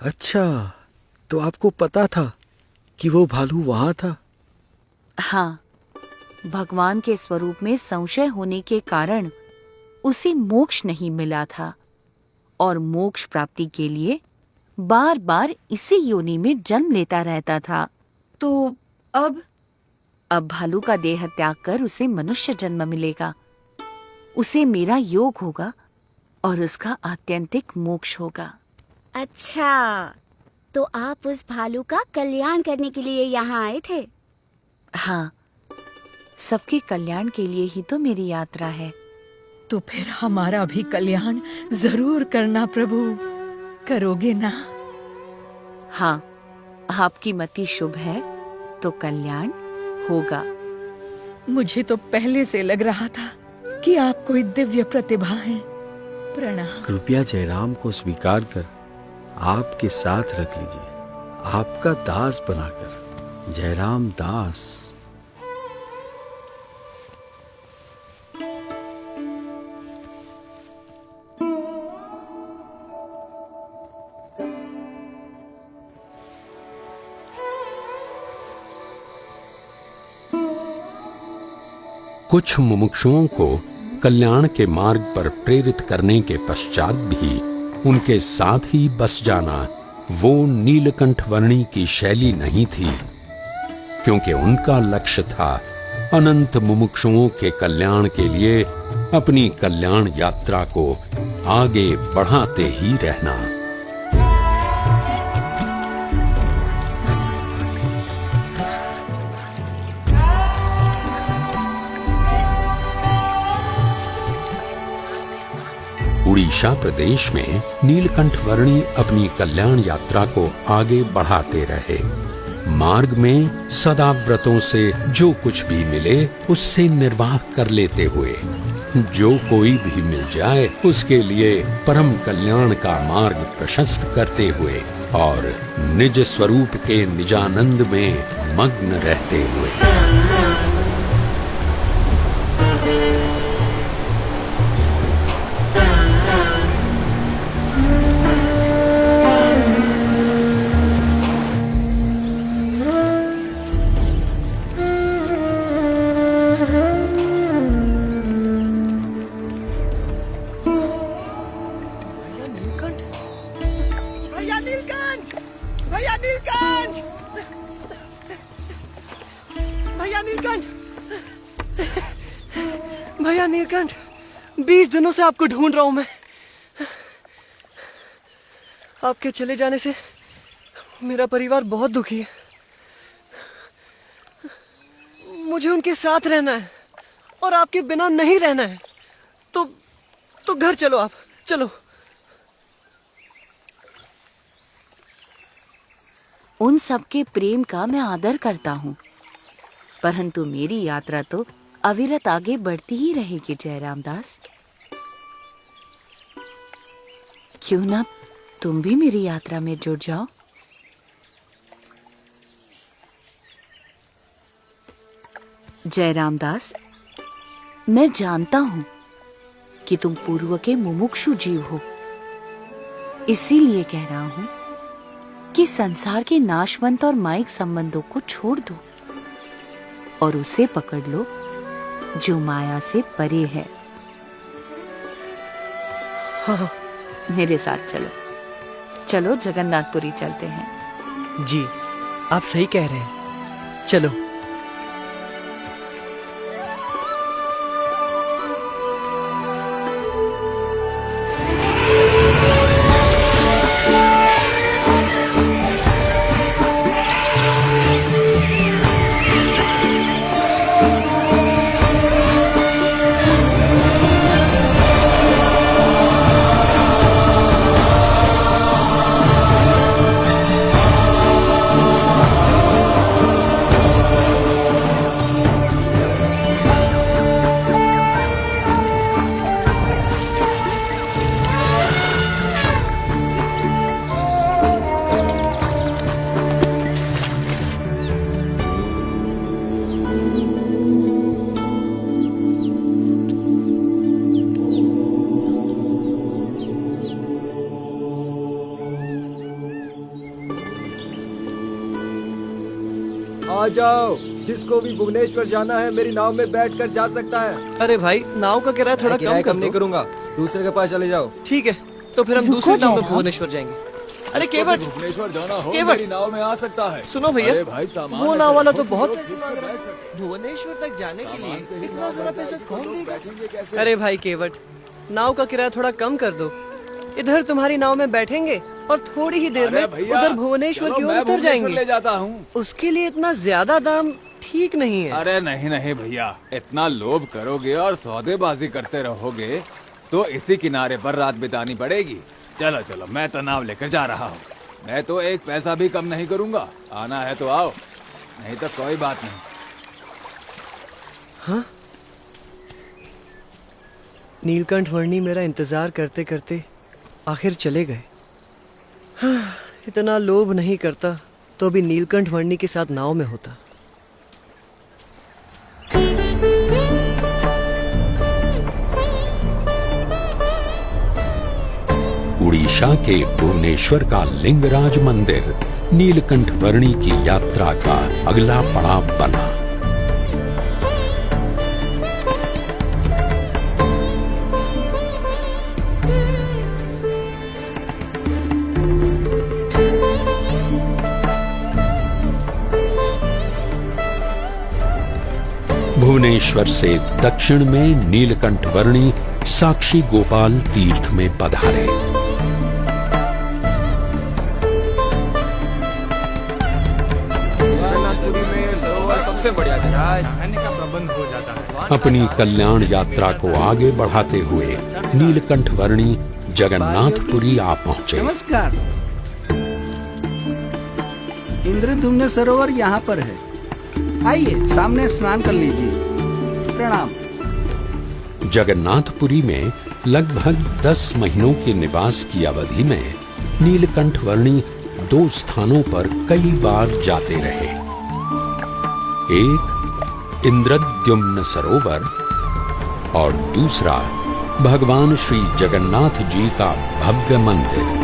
अच्छा, तो आपको पता था कि वो भालू वहां था? हाँ, भगवान के स्वरूप में संशय होने के कारण उसे मोक्ष नहीं मिला था और मोक्ष प्राप्ति के लिए बार बार इसी योनि में जन्म लेता रहता था। तो अब अब भालू का देह त्याग कर उसे मनुष्य जन्म मिलेगा। उसे मेरा योग होगा और उसका आत्यंतिक मोक्ष होगा। अच्छा, तो आप उस भालू का कल्याण करने के लिए यहाँ आए थे? हाँ, सबके कल्याण के लिए ही तो मेरी यात्रा है। तो फिर हमारा भी कल्याण जरूर करना प्रभु, करोगे ना? हाँ, आपकी मति शुभ है तो कल्याण होगा। मुझे तो पहले से लग रहा था कि आप कोई दिव्य प्रतिभा हैं। प्रणाम। कृपया जयराम को स्वीकार कर आपके साथ रख लीजिए, आपका दास बनाकर। जयराम दास। कुछ मुमुक्षुओं को कल्याण के मार्ग पर प्रेरित करने के पश्चात भी उनके साथ ही बस जाना वो नीलकंठ वर्णी की शैली नहीं थी, क्योंकि उनका लक्ष्य था अनंत मुमुक्षुओं के कल्याण के लिए अपनी कल्याण यात्रा को आगे बढ़ाते ही रहना। उड़ीसा प्रदेश में नीलकंठ वर्णी अपनी कल्याण यात्रा को आगे बढ़ाते रहे। मार्ग में सदा व्रतों से जो कुछ भी मिले उससे निर्वाह कर लेते हुए, जो कोई भी मिल जाए उसके लिए परम कल्याण का मार्ग प्रशस्त करते हुए और निज स्वरूप के निजानंद में मग्न रहते हुए। भैया नीलकंठ! भैया नीलकंठ! भैया नीलकंठ! 20 दिनों से आपको ढूंढ रहा हूं मैं। आपके चले जाने से मेरा परिवार बहुत दुखी है। मुझे उनके साथ रहना है और आपके बिना नहीं रहना है। तो घर चलो, आप चलो। उन सबके प्रेम का मैं आदर करता हूँ, परंतु मेरी यात्रा तो अविरत आगे बढ़ती ही रहेगी जयराम दास। क्यों ना तुम भी मेरी यात्रा में जुड़ जाओ। जयराम दास, मैं जानता हूं कि तुम पूर्व के मुमुक्षु जीव हो, इसीलिए कह रहा हूं कि संसार के नाशवंत और माइक संबंधों को छोड़ दो और उसे पकड़ लो जो माया से परे है। हाँ। मेरे साथ चलो, चलो जगन्नाथपुरी चलते हैं। जी, आप सही कह रहे हैं, चलो। आ जाओ, जिसको भी भुवनेश्वर जाना है मेरी नाव में बैठकर जा सकता है। अरे भाई, नाव का किराया थोड़ा किराया कम कर कम नहीं दो। करूंगा, दूसरे के पास चले जाओ। ठीक है, तो फिर हम रुको दूसरी नाव में जयराम। भुवनेश्वर जाएंगे। अरे केवट, भुवनेश्वर जाना हो केवट। मेरी नाव में आ सकता है। सुनो भैया, अरे भाई, सामान वो ऐसे नाव वाला रखो तो बहुत कि लोग पैसे ठीक मांग से रहा बैठ है। सकें। भुवनेश्वर तक जाने के सामान से लिए ही इतना नाव सारा बन पैसा जाएगी, तो कौन लोग देगा? बैठेंगे कैसे? अरे भाई केवट, नाव का किराया थोड़ा कम कर दो। इधर तुम्हारी नाव में बैठेंगे और थोड़ी ही देर अरे में भैया, उधर भुवनेश्वर चलो की ओर मैं उतर भुवनेश्वर जाएंगे। ले जाता हूँ। उसके लिए इतना ज्यादा दाम ठीक नहीं है। अरे नहीं नहीं भैया, इतना लोभ करोगे और सौदेबाजी करते रहोगे तो इसी किनारे पर रात बितानी पड़ेगी। चलो चलो, मैं तो नाव लेकर जा रहा हूँ। मैं तो एक पैसा भी कम नहीं करूँगा। आना है तो आओ, नहीं तो कोई बात नहीं। हाँ, नीलकंठ वर्णी मेरा इंतजार करते करते आखिर चले गए। हाँ, इतना लोभ नहीं करता तो भी नीलकंठ वर्णी के साथ नाव में होता। उड़ीसा के भुवनेश्वर का लिंगराज मंदिर नीलकंठ वर्णी की यात्रा का अगला पड़ाव बना। भुवनेश्वर से दक्षिण में नीलकंठ वर्णी साक्षी गोपाल तीर्थ में पधारे। जगन्नाथपुरी में सरोवर सबसे बढ़िया जगह है। रहने का प्रबंध हो जाता है। अपनी कल्याण यात्रा को आगे बढ़ाते हुए नीलकंठ वर्णी जगन्नाथपुरी आ पहुंचे। नमस्कार। इंद्रद्युम्न सरोवर यहाँ पर है, आइए सामने स्नान कर लीजिए। प्रणाम। जगन्नाथपुरी में लगभग 10 महीनों के निवास की अवधि में नीलकंठ वर्णी 2 स्थानों पर कई बार जाते रहे। एक इंद्रद्युम्न सरोवर और दूसरा भगवान श्री जगन्नाथ जी का भव्य मंदिर।